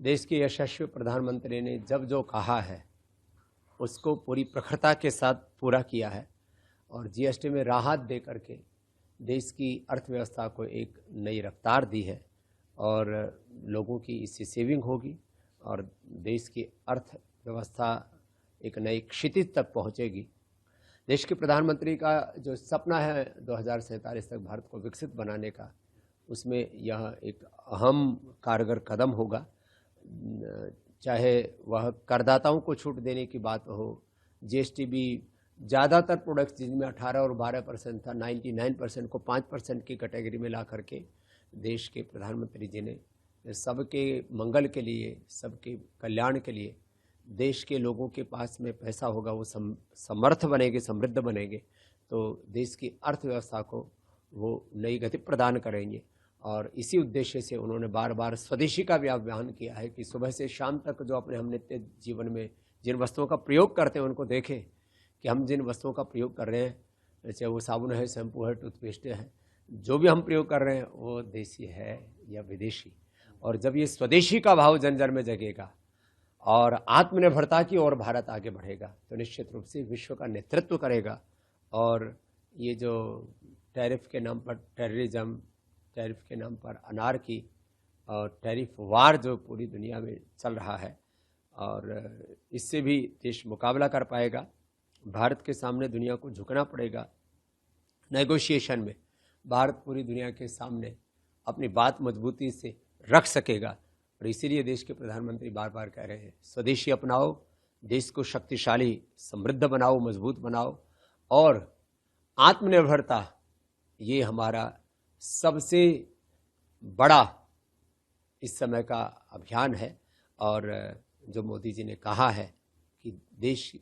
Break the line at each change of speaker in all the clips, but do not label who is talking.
देश के यशस्वी प्रधानमंत्री ने जब जो कहा है उसको पूरी प्रखरता के साथ पूरा किया है और जीएसटी में राहत दे करके देश की अर्थव्यवस्था को एक नई रफ्तार दी है और लोगों की इससे सेविंग होगी और देश की अर्थव्यवस्था एक नई क्षितिज तक पहुंचेगी। देश के प्रधानमंत्री का जो सपना है 2047 तक भारत को विकसित बनाने का, उसमें यह एक अहम कारगर कदम होगा। चाहे वह करदाताओं को छूट देने की बात हो, जीएसटी भी ज़्यादातर प्रोडक्ट्स जिनमें 18 और 12% था, 99% को 5% की कैटेगरी में ला करके देश के प्रधानमंत्री जी ने सबके मंगल के लिए, सबके कल्याण के लिए, देश के लोगों के पास में पैसा होगा, वो समर्थ बनेंगे, समृद्ध बनेंगे, तो देश की अर्थव्यवस्था को वो नई गति प्रदान करेंगे। और इसी उद्देश्य से उन्होंने बार बार स्वदेशी का भी आह्वान किया है कि सुबह से शाम तक जो अपने हम नित्य जीवन में जिन वस्तुओं का प्रयोग करते हैं उनको देखें कि हम जिन वस्तुओं का प्रयोग कर रहे हैं, जैसे वो साबुन है, शैम्पू है, टूथपेस्ट है, जो भी हम प्रयोग कर रहे हैं वो देसी है या विदेशी। और जब ये स्वदेशी का भाव जन जन में जगेगा और आत्मनिर्भरता की ओर भारत आगे बढ़ेगा तो निश्चित रूप से विश्व का नेतृत्व करेगा। और ये जो टैरिफ के नाम पर टेररिज्म, टैरिफ के नाम पर अनारकी और टैरिफ वार जो पूरी दुनिया में चल रहा है, और इससे भी देश मुकाबला कर पाएगा। भारत के सामने दुनिया को झुकना पड़ेगा। नेगोशिएशन में भारत पूरी दुनिया के सामने अपनी बात मजबूती से रख सकेगा। और इसीलिए देश के प्रधानमंत्री बार बार कह रहे हैं, स्वदेशी अपनाओ, देश को शक्तिशाली, समृद्ध बनाओ, मजबूत बनाओ। और आत्मनिर्भरता ये हमारा सबसे बड़ा इस समय का अभियान है। और जो मोदी जी ने कहा है कि देश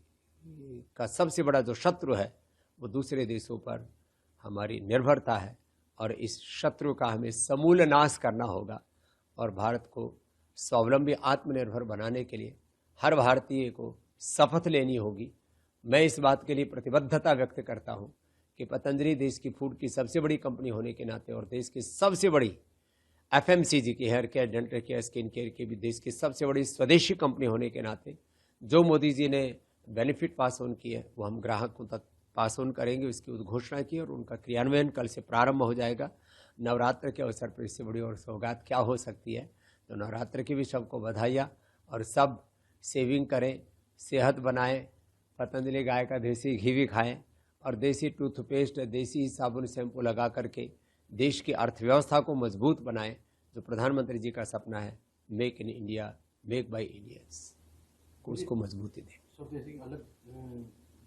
का सबसे बड़ा जो शत्रु है वो दूसरे देशों पर हमारी निर्भरता है, और इस शत्रु का हमें समूल नाश करना होगा। और भारत को स्वावलंबी, आत्मनिर्भर बनाने के लिए हर भारतीय को शपथ लेनी होगी। मैं इस बात के लिए प्रतिबद्धता व्यक्त करता हूं कि पतंजलि देश की फूड की सबसे बड़ी कंपनी होने के नाते और देश की सबसे बड़ी एफएमसीजी की, hair care, dental care, skin care की भी देश की सबसे बड़ी स्वदेशी कंपनी होने के नाते जो मोदी जी ने बेनिफिट पास ऑन किए वो हम ग्राहकों तक पास ऑन करेंगे। उसकी उद्घोषणा की और उनका क्रियान्वयन कल से प्रारंभ हो जाएगा। नवरात्र के अवसर पर इससे बड़ी और सौगात क्या हो सकती है। तो नवरात्र की भी सबको बधाइयाँ, और सब सेविंग करें, सेहत बनाएं, पतंजलि गाय का देसी घी भी खाएं और देसी टूथपेस्ट, देसी साबुन, शैम्पू लगा करके देश की अर्थव्यवस्था को मजबूत बनाएं। जो प्रधानमंत्री जी का सपना है, make in India, make by Indians, उसको मजबूती दें।
स्वदेशी अलग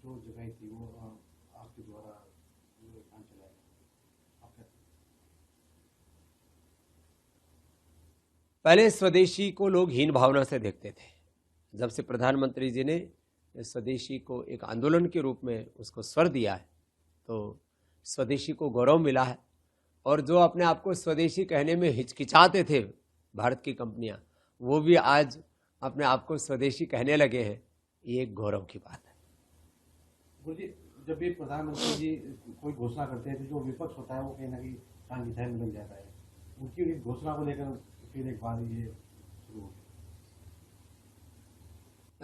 जो जगह थी वो आपके द्वारा काम चलाया,
पहले स्वदेशी को लोग हीन भावना से देखते थे। जब से प्रधानमंत्री जी ने स्वदेशी को एक आंदोलन के रूप में उसको स्वर दिया है तो स्वदेशी को गौरव मिला है। और जो अपने आप को स्वदेशी कहने में हिचकिचाते थे भारत की कंपनियां, वो भी आज अपने आप को स्वदेशी कहने लगे हैं। ये एक गौरव की बात है।
गुरुजी, जब भी प्रधानमंत्री जी कोई घोषणा करते हैं तो जो विपक्ष होता है वो कहीं ना कहीं कान की में लग जाता है। उनकी इस घोषणा को लेकर फिर एक बार ये शुरू हो गया।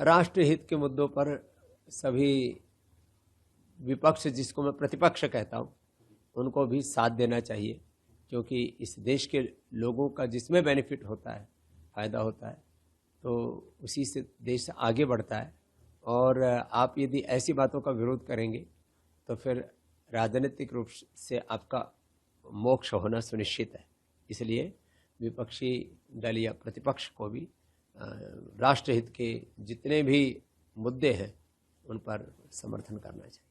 राष्ट्रहित के मुद्दों पर सभी विपक्ष, जिसको मैं प्रतिपक्ष कहता हूँ, उनको भी साथ देना चाहिए, क्योंकि इस देश के लोगों का जिसमें बेनिफिट होता है, फ़ायदा होता है, तो उसी से देश आगे बढ़ता है। और आप यदि ऐसी बातों का विरोध करेंगे तो फिर राजनीतिक रूप से आपका मोक्ष होना सुनिश्चित है। इसलिए विपक्षी दल या प्रतिपक्ष को भी राष्ट्रहित के जितने भी मुद्दे हैं उन पर समर्थन करना चाहिए।